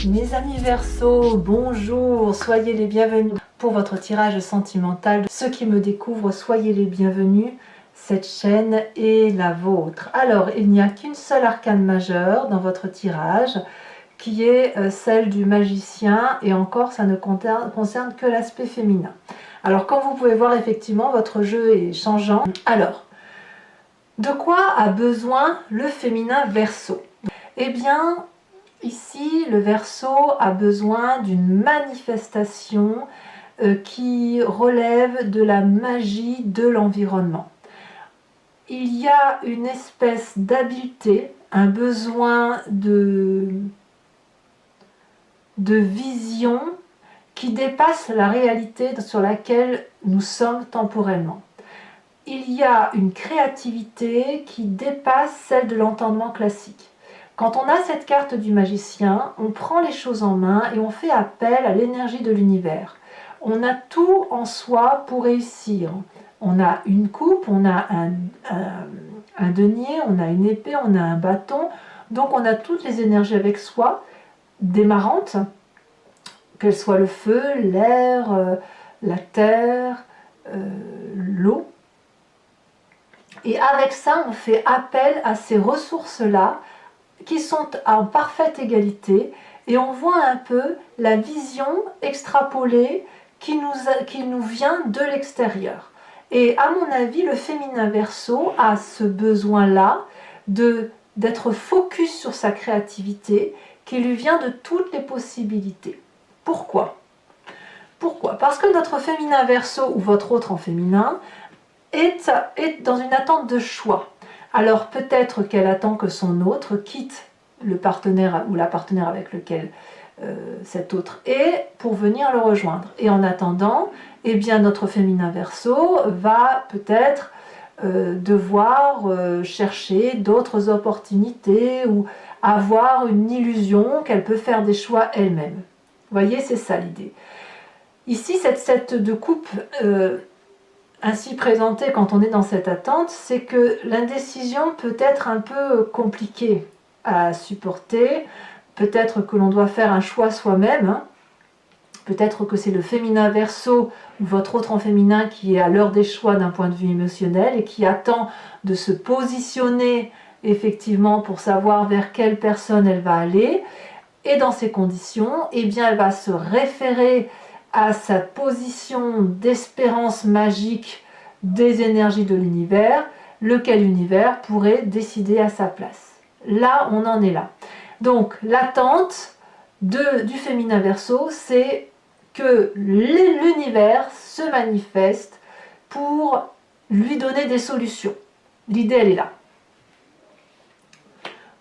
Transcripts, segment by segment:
Mes amis Verseau, bonjour, soyez les bienvenus pour votre tirage sentimental. Ceux qui me découvrent, soyez les bienvenus. Cette chaîne est la vôtre. Alors, il n'y a qu'une seule arcane majeure dans votre tirage, qui est celle du magicien, et encore, ça ne concerne que l'aspect féminin. Alors, comme vous pouvez voir, effectivement, votre jeu est changeant. Alors, de quoi a besoin le féminin Verseau? Eh bien, ici, le Verseau a besoin d'une manifestation qui relève de la magie de l'environnement. Il y a une espèce d'habileté, un besoin de vision qui dépasse la réalité sur laquelle nous sommes temporellement. Il y a une créativité qui dépasse celle de l'entendement classique. Quand on a cette carte du magicien, on prend les choses en main et on fait appel à l'énergie de l'univers. On a tout en soi pour réussir. On a une coupe, on a un denier, on a une épée, on a un bâton. Donc on a toutes les énergies avec soi, démarrantes, qu'elles soient le feu, l'air, la terre, l'eau. Et avec ça, on fait appel à ces ressources-là qui sont en parfaite égalité, et on voit un peu la vision extrapolée qui nous vient de l'extérieur. Et à mon avis, le féminin Verseau a ce besoin-là d'être focus sur sa créativité qui lui vient de toutes les possibilités. Pourquoi? Parce que notre féminin Verseau, ou votre autre en féminin, est dans une attente de choix. Alors peut-être qu'elle attend que son autre quitte le partenaire ou la partenaire avec lequel cet autre est pour venir le rejoindre. Et en attendant, eh bien notre féminin Verseau va peut-être devoir chercher d'autres opportunités ou avoir une illusion qu'elle peut faire des choix elle-même. Vous voyez, c'est ça l'idée. Ici, cette 7 de coupe ainsi présentée quand on est dans cette attente, c'est que l'indécision peut être un peu compliquée à supporter. Peut-être que l'on doit faire un choix soi-même. Hein. Peut-être que c'est le féminin Verseau ou votre autre en féminin qui est à l'heure des choix d'un point de vue émotionnel et qui attend de se positionner effectivement pour savoir vers quelle personne elle va aller. Et dans ces conditions, eh bien, elle va se référer à sa position d'espérance magique des énergies de l'univers, lequel univers pourrait décider à sa place. Là, on en est là. Donc, l'attente du féminin Verseau, c'est que l'univers se manifeste pour lui donner des solutions. L'idée, elle est là.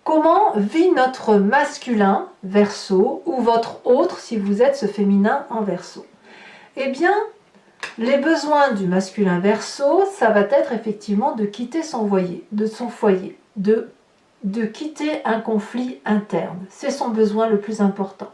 Comment vit notre masculin Verseau ou votre autre si vous êtes ce féminin en Verseau? Eh bien, les besoins du masculin Verseau, ça va être effectivement de quitter son foyer, de quitter un conflit interne. C'est son besoin le plus important.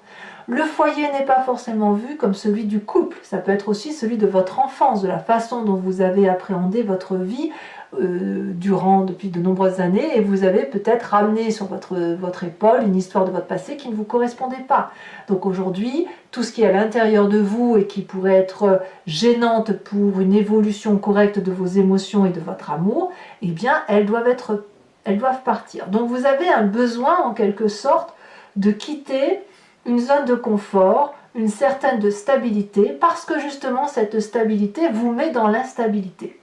Le foyer n'est pas forcément vu comme celui du couple, ça peut être aussi celui de votre enfance, de la façon dont vous avez appréhendé votre vie depuis de nombreuses années, et vous avez peut-être ramené sur votre épaule une histoire de votre passé qui ne vous correspondait pas. Donc aujourd'hui, tout ce qui est à l'intérieur de vous et qui pourrait être gênante pour une évolution correcte de vos émotions et de votre amour, eh bien elles doivent partir. Donc vous avez un besoin en quelque sorte de quitter une zone de confort, une certaine stabilité, parce que justement cette stabilité vous met dans l'instabilité.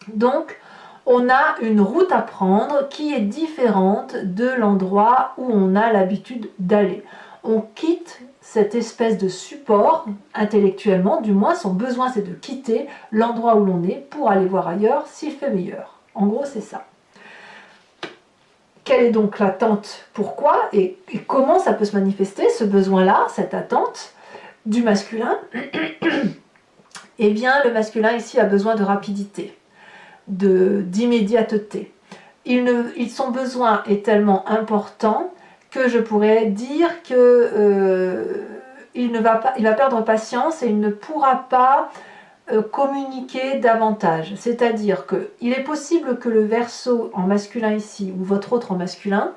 Donc on a une route à prendre qui est différente de l'endroit où on a l'habitude d'aller. On quitte cette espèce de support intellectuellement, du moins son besoin c'est de quitter l'endroit où l'on est pour aller voir ailleurs s'il fait meilleur. En gros c'est ça. Quelle est donc l'attente? Pourquoi et comment ça peut se manifester, ce besoin-là, cette attente du masculin? Eh bien, le masculin ici a besoin de rapidité, d'immédiateté. Son besoin est tellement important que je pourrais dire que il va perdre patience et il ne pourra pas communiquer davantage. C'est-à-dire qu'il est possible que le Verseau en masculin ici, ou votre autre en masculin,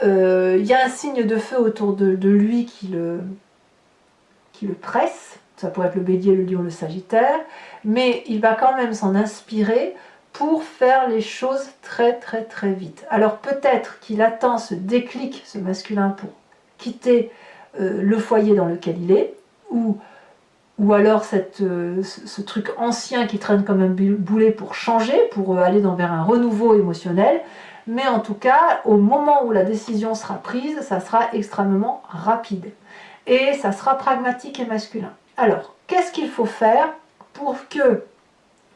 Il y a un signe de feu autour de lui qui le presse. Ça pourrait être le bélier, le lion, le sagittaire. Mais il va quand même s'en inspirer pour faire les choses très très très vite. Alors peut-être qu'il attend ce déclic, ce masculin, pour quitter le foyer dans lequel il est, ou alors ce truc ancien qui traîne comme un boulet pour changer, pour aller vers un renouveau émotionnel. Mais en tout cas, au moment où la décision sera prise, ça sera extrêmement rapide. Et ça sera pragmatique et masculin. Alors, qu'est-ce qu'il faut faire pour que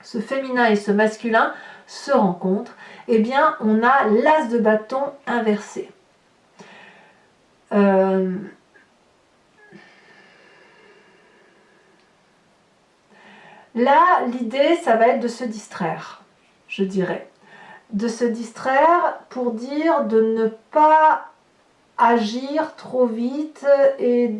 ce féminin et ce masculin se rencontrent? Eh bien, on a l'as de bâton inversé. Là, l'idée, ça va être de se distraire, je dirais. De se distraire pour dire de ne pas agir trop vite et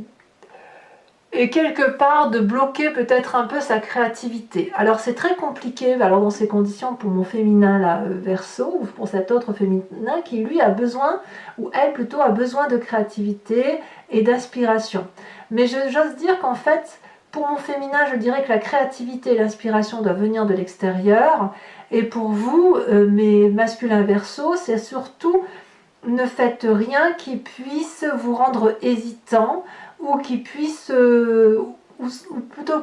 quelque part de bloquer peut-être un peu sa créativité. Alors c'est très compliqué alors dans ces conditions pour mon féminin là, Verseau, ou pour cet autre féminin qui lui a besoin, ou elle plutôt a besoin de créativité et d'inspiration. Mais j'ose dire qu'en fait, pour mon féminin, je dirais que la créativité et l'inspiration doivent venir de l'extérieur. Et pour vous, mes masculins Verseau, c'est surtout ne faites rien qui puisse vous rendre hésitant ou qui puisse, ou plutôt,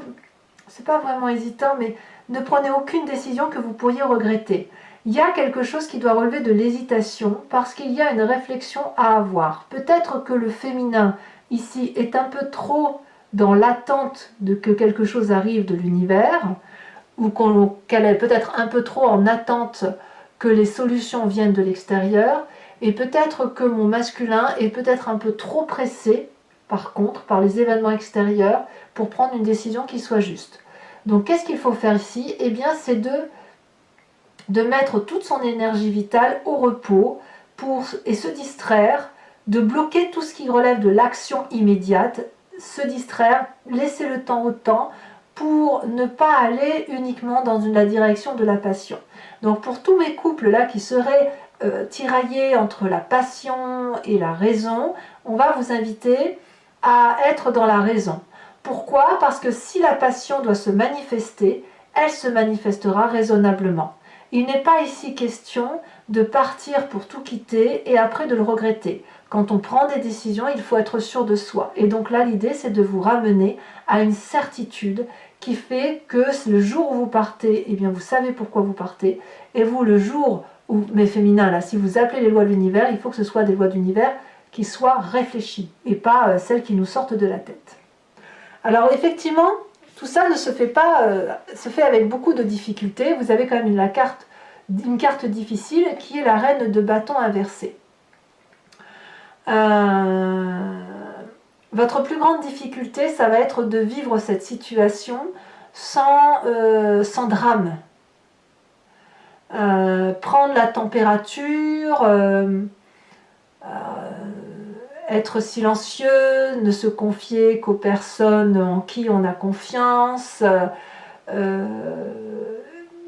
c'est pas vraiment hésitant, mais ne prenez aucune décision que vous pourriez regretter. Il y a quelque chose qui doit relever de l'hésitation parce qu'il y a une réflexion à avoir. Peut-être que le féminin ici est un peu trop dans l'attente de que quelque chose arrive de l'univers, ou qu'elle est peut-être un peu trop en attente que les solutions viennent de l'extérieur, et peut-être que mon masculin est peut-être un peu trop pressé, par contre, par les événements extérieurs, pour prendre une décision qui soit juste. Donc qu'est-ce qu'il faut faire ici? Eh bien c'est de mettre toute son énergie vitale au repos et se distraire, de bloquer tout ce qui relève de l'action immédiate, se distraire, laisser le temps au temps, pour ne pas aller uniquement dans la direction de la passion. Donc pour tous mes couples là qui seraient tiraillés entre la passion et la raison, on va vous inviter à être dans la raison. Pourquoi? Parce que si la passion doit se manifester, elle se manifestera raisonnablement. Il n'est pas ici question de partir pour tout quitter et après de le regretter. Quand on prend des décisions, il faut être sûr de soi. Et donc là, l'idée, c'est de vous ramener à une certitude qui fait que le jour où vous partez, eh bien, vous savez pourquoi vous partez. Et vous, le jour où, mes féminins, là, si vous appelez les lois de l'univers, il faut que ce soit des lois d'univers qui soient réfléchies et pas celles qui nous sortent de la tête. Alors effectivement, tout ça ne se fait pas, se fait avec beaucoup de difficultés. Vous avez quand même une carte difficile qui est la reine de bâton inversée. Votre plus grande difficulté, ça va être de vivre cette situation sans drame. Prendre la température, être silencieux, ne se confier qu'aux personnes en qui on a confiance. Vous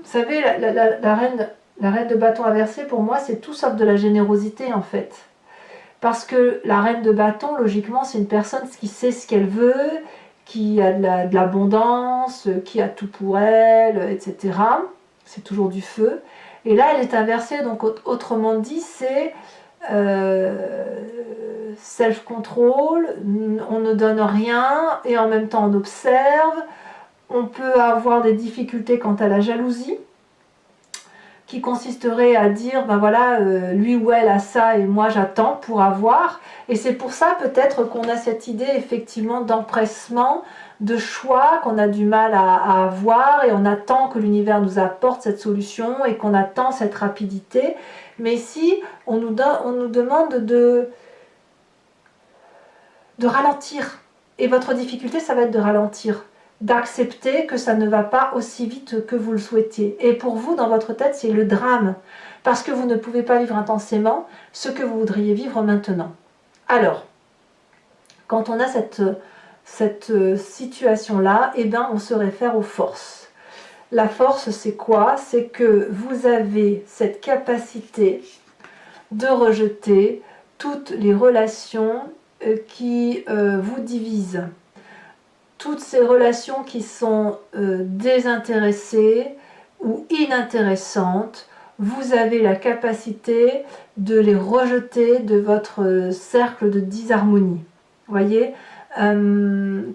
savez, la reine de bâton inversée, pour moi, c'est tout sauf de la générosité, en fait. Parce que la reine de bâton, logiquement, c'est une personne qui sait ce qu'elle veut, qui a de l'abondance, qui a tout pour elle, etc. C'est toujours du feu. Et là, elle est inversée, donc autrement dit, c'est self-control, on ne donne rien et en même temps on observe. On peut avoir des difficultés quant à la jalousie, qui consisterait à dire, ben voilà, lui ou elle a ça et moi j'attends pour avoir. Et c'est pour ça peut-être qu'on a cette idée effectivement d'empressement, de choix qu'on a du mal à avoir, et on attend que l'univers nous apporte cette solution et qu'on attend cette rapidité. Mais ici, on nous demande de ralentir. Et votre difficulté, ça va être de ralentir, d'accepter que ça ne va pas aussi vite que vous le souhaitiez. Et pour vous, dans votre tête, c'est le drame, parce que vous ne pouvez pas vivre intensément ce que vous voudriez vivre maintenant. Alors, quand on a cette situation-là, eh ben, on se réfère aux forces. La force, c'est quoi? C'est que vous avez cette capacité de rejeter toutes les relations qui vous divisent, toutes ces relations qui sont désintéressées ou inintéressantes, vous avez la capacité de les rejeter de votre cercle de disharmonie. Vous voyez,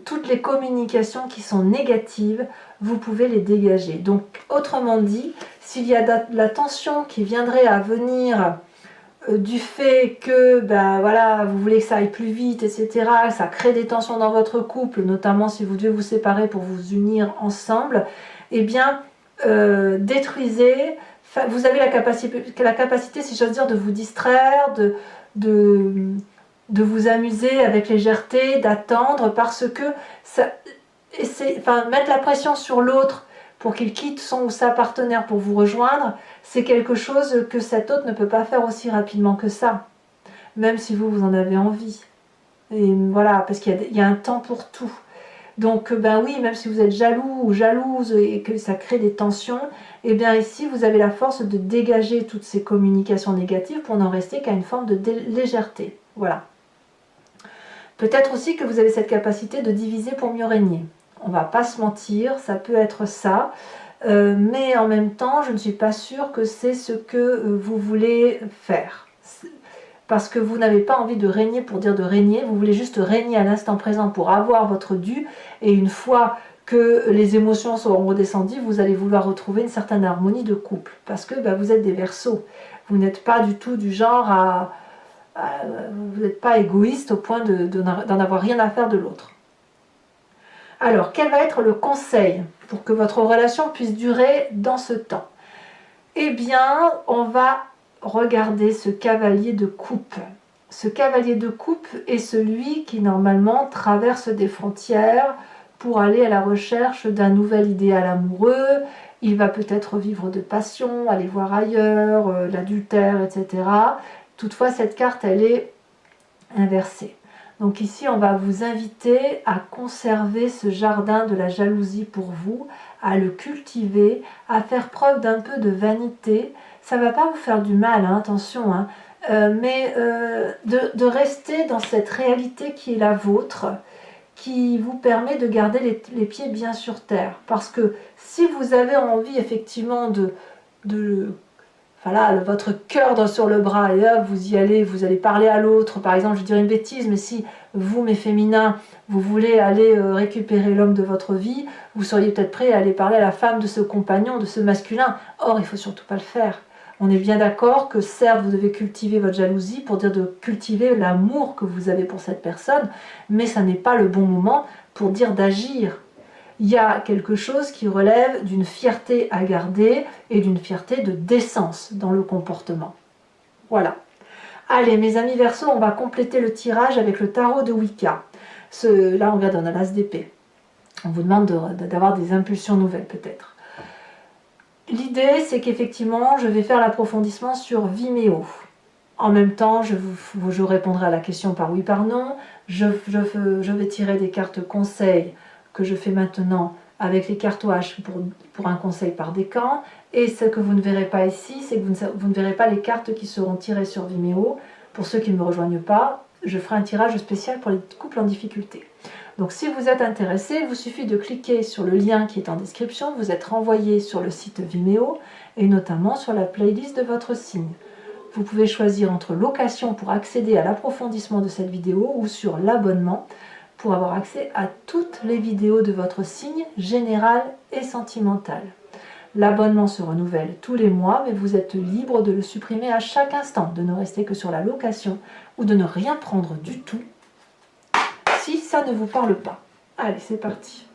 toutes les communications qui sont négatives, vous pouvez les dégager. Donc, autrement dit, s'il y a de la tension qui viendrait à venir du fait que ben, voilà, vous voulez que ça aille plus vite, etc., ça crée des tensions dans votre couple, notamment si vous devez vous séparer pour vous unir ensemble, eh bien, détruisez. Vous avez la capacité, si j'ose dire, de vous distraire, de vous amuser avec légèreté, d'attendre, parce que ça, mettre la pression sur l'autre pour qu'il quitte son ou sa partenaire pour vous rejoindre, c'est quelque chose que cet autre ne peut pas faire aussi rapidement que ça, même si vous en avez envie. Et voilà, parce qu'il y a un temps pour tout. Donc, ben oui, même si vous êtes jaloux ou jalouse et que ça crée des tensions, eh bien ici, vous avez la force de dégager toutes ces communications négatives pour n'en rester qu'à une forme de légèreté. Voilà. Peut-être aussi que vous avez cette capacité de diviser pour mieux régner. On ne va pas se mentir, ça peut être ça. Mais en même temps, je ne suis pas sûre que c'est ce que vous voulez faire. Parce que vous n'avez pas envie de régner pour dire de régner, vous voulez juste régner à l'instant présent pour avoir votre dû, et une fois que les émotions seront redescendues, vous allez vouloir retrouver une certaine harmonie de couple. Parce que vous êtes des Verseaux, vous n'êtes pas du tout du genre vous n'êtes pas égoïste au point d'en avoir rien à faire de l'autre. Alors, quel va être le conseil pour que votre relation puisse durer dans ce temps? Eh bien, on va regarder ce cavalier de coupe. Ce cavalier de coupe est celui qui normalement traverse des frontières pour aller à la recherche d'un nouvel idéal amoureux. Il va peut-être vivre de passion, aller voir ailleurs, l'adultère, etc. Toutefois, cette carte, elle est inversée. Donc ici, on va vous inviter à conserver ce jardin de la jalousie pour vous, à le cultiver, à faire preuve d'un peu de vanité. Ça ne va pas vous faire du mal, hein, attention, hein, mais de rester dans cette réalité qui est la vôtre, qui vous permet de garder les pieds bien sur terre. Parce que si vous avez envie effectivement voilà, votre cœur sur le bras, et hop, vous y allez, vous allez parler à l'autre. Par exemple, je dirais une bêtise, mais si vous, mes féminins, vous voulez aller récupérer l'homme de votre vie, vous seriez peut-être prêt à aller parler à la femme de ce compagnon, de ce masculin. Or, il ne faut surtout pas le faire. On est bien d'accord que certes, vous devez cultiver votre jalousie pour dire de cultiver l'amour que vous avez pour cette personne, mais ça n'est pas le bon moment pour dire d'agir. Il y a quelque chose qui relève d'une fierté à garder et d'une fierté de décence dans le comportement. Voilà. Allez, mes amis Verseaux, on va compléter le tirage avec le tarot de Wicca. Là, on regarde, on a l'as d'épée. On vous demande d'avoir des impulsions nouvelles, peut-être. L'idée, c'est qu'effectivement, je vais faire l'approfondissement sur Vimeo. En même temps, je répondrai à la question par oui, par non. Je vais tirer des cartes conseils que je fais maintenant avec les cartouages pour un conseil par décan. Et ce que vous ne verrez pas ici, c'est que vous ne verrez pas les cartes qui seront tirées sur Vimeo. Pour ceux qui ne me rejoignent pas, je ferai un tirage spécial pour les couples en difficulté. Donc si vous êtes intéressé, il vous suffit de cliquer sur le lien qui est en description, vous êtes renvoyé sur le site Vimeo et notamment sur la playlist de votre signe. Vous pouvez choisir entre location pour accéder à l'approfondissement de cette vidéo ou sur l'abonnement pour avoir accès à toutes les vidéos de votre signe général et sentimental. L'abonnement se renouvelle tous les mois, mais vous êtes libre de le supprimer à chaque instant, de ne rester que sur la location ou de ne rien prendre du tout si ça ne vous parle pas. Allez, c'est parti.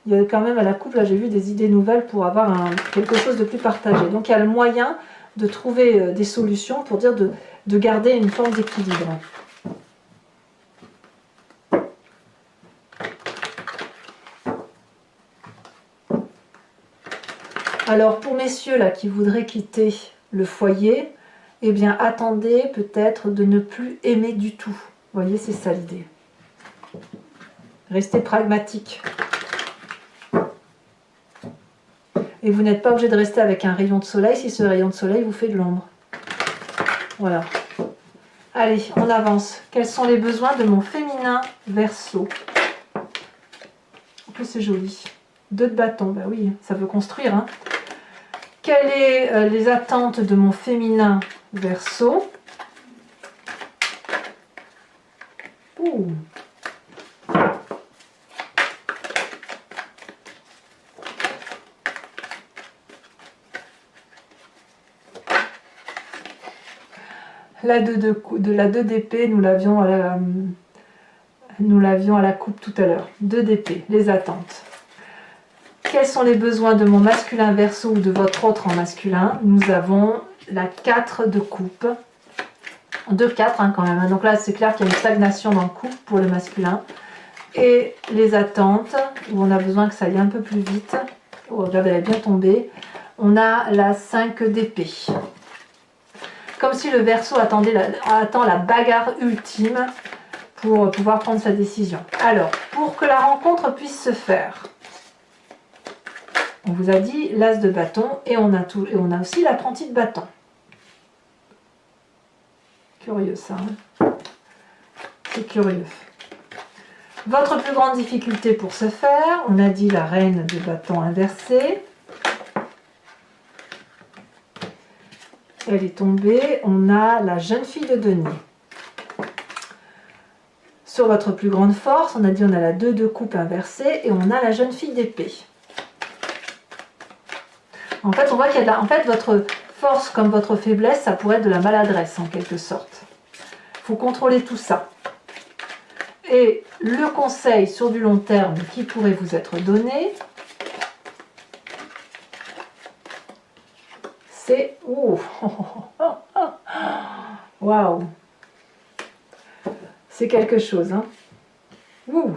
Il y a quand même à la coupe, là j'ai vu des idées nouvelles pour avoir quelque chose de plus partagé. Donc il y a le moyen de trouver des solutions pour dire de garder une forme d'équilibre. Alors pour messieurs là qui voudraient quitter le foyer, eh bien attendez peut-être de ne plus aimer du tout. Vous voyez, c'est ça l'idée. Restez pragmatique. Et vous n'êtes pas obligé de rester avec un rayon de soleil si ce rayon de soleil vous fait de l'ombre. Voilà. Allez, on avance. Quels sont les besoins de mon féminin Verseau? En plus, c'est joli. 2 de bâton, bah oui, ça veut construire. Hein. Quelles sont les attentes de mon féminin Verseau? Ouh. La 2 d'épée, nous l'avions à la coupe tout à l'heure. 2 d'épée, les attentes. Quels sont les besoins de mon masculin Verseau ou de votre autre en masculin? Nous avons la 4 de coupe. 2-4 hein, quand même. Donc là, c'est clair qu'il y a une stagnation dans le couple pour le masculin. Et les attentes, où on a besoin que ça aille un peu plus vite. Oh, regarde, elle est bien tombée. On a la 5 d'épée. Comme si le Verseau attend la bagarre ultime pour pouvoir prendre sa décision. Alors, pour que la rencontre puisse se faire, on vous a dit l'as de bâton et on a aussi l'apprenti de bâton. Curieux ça. Hein, c'est curieux. Votre plus grande difficulté pour ce faire, on a dit la reine de bâton inversée. Elle est tombée. On a la jeune fille de denier. Sur votre plus grande force, on a dit on a la 2 de coupe inversée et on a la jeune fille d'épée. En fait, on voit qu'il y a votre force comme votre faiblesse, ça pourrait être de la maladresse en quelque sorte. Il faut contrôler tout ça. Et le conseil sur du long terme qui pourrait vous être donné, c'est... Waouh! C'est quelque chose. Hein. Ouh.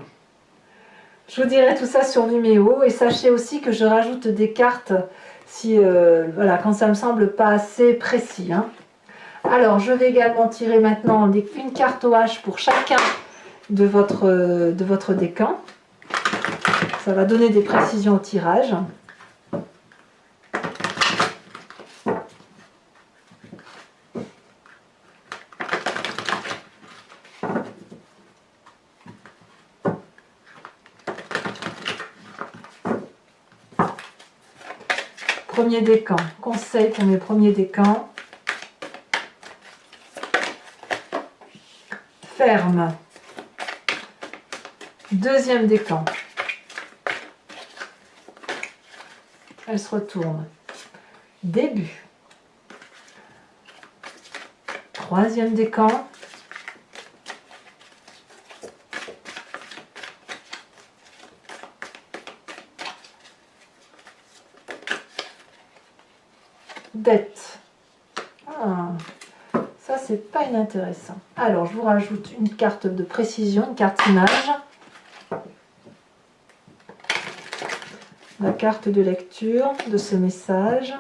Je vous dirai tout ça sur Numéo. Et sachez aussi que je rajoute des cartes si, voilà, quand ça me semble pas assez précis. Hein. Alors, je vais également tirer maintenant une carte au H pour chacun de votre décan. Ça va donner des précisions au tirage. Premier décan, conseil pour mes premiers décans. Ferme. Deuxième décan. Elle se retourne. Début. Troisième décan. Dette. Ah, ça c'est pas inintéressant. Alors je vous rajoute une carte de précision, une carte image. La carte de lecture de ce message.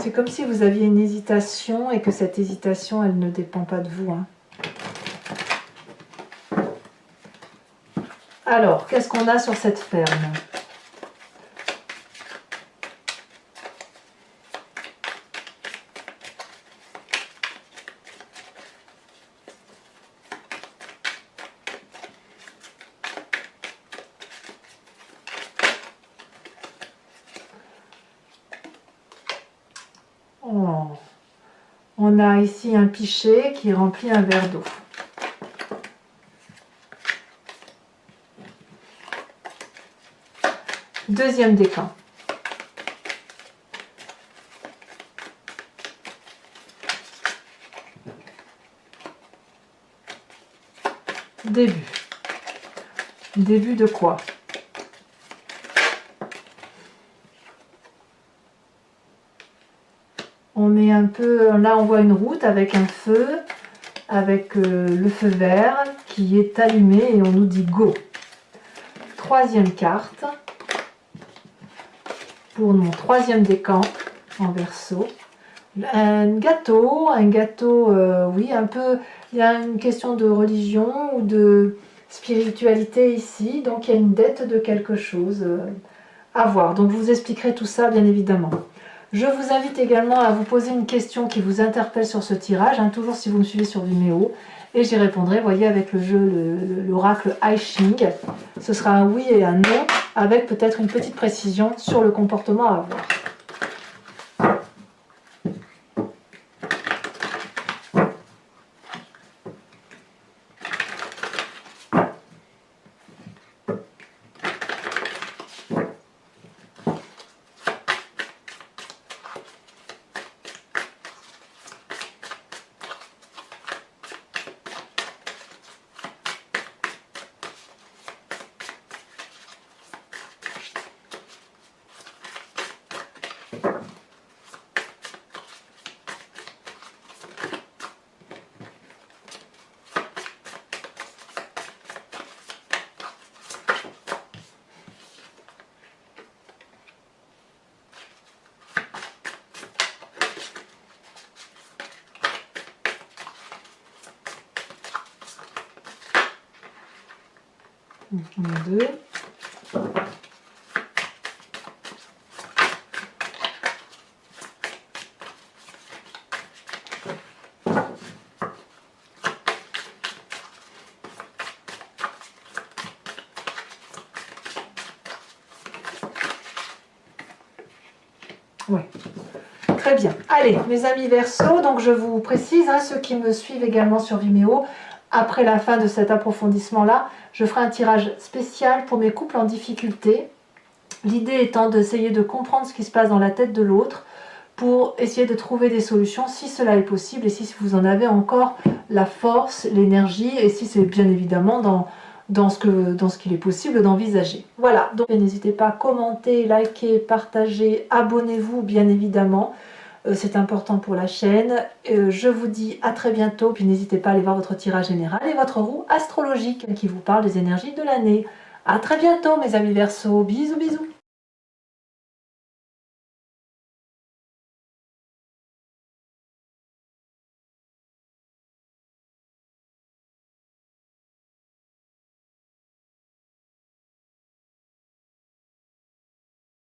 C'est comme si vous aviez une hésitation et que cette hésitation, elle ne dépend pas de vous. Hein. Alors, qu'est-ce qu'on a sur cette ferme ? Oh. On a ici un pichet qui remplit un verre d'eau. Deuxième décan. Début. Début de quoi ? On est un peu... Là, on voit une route avec un feu, avec le feu vert qui est allumé et on nous dit go. Troisième carte. Pour mon troisième décan en Verseau, Un gâteau, oui, un peu, il y a une question de religion ou de spiritualité ici, donc il y a une dette de quelque chose à voir. Donc je vous expliquerai tout ça bien évidemment. Je vous invite également à vous poser une question qui vous interpelle sur ce tirage, hein, toujours si vous me suivez sur Vimeo, et j'y répondrai, voyez, avec le jeu, l'oracle I Ching. Ce sera un oui et un non, avec peut-être une petite précision sur le comportement à avoir. Deux. Ouais. Très bien. Allez, mes amis Verseau, donc je vous précise, hein, ceux qui me suivent également sur Vimeo, après la fin de cet approfondissement-là, je ferai un tirage spécial pour mes couples en difficulté. L'idée étant d'essayer de comprendre ce qui se passe dans la tête de l'autre pour essayer de trouver des solutions si cela est possible et si vous en avez encore la force, l'énergie et si c'est bien évidemment dans ce qu'il est possible d'envisager. Voilà, donc n'hésitez pas à commenter, liker, partager, abonnez-vous bien évidemment. C'est important pour la chaîne. Je vous dis à très bientôt, puis n'hésitez pas à aller voir votre tirage général et votre roue astrologique qui vous parle des énergies de l'année. À très bientôt mes amis Verseaux, bisous bisous.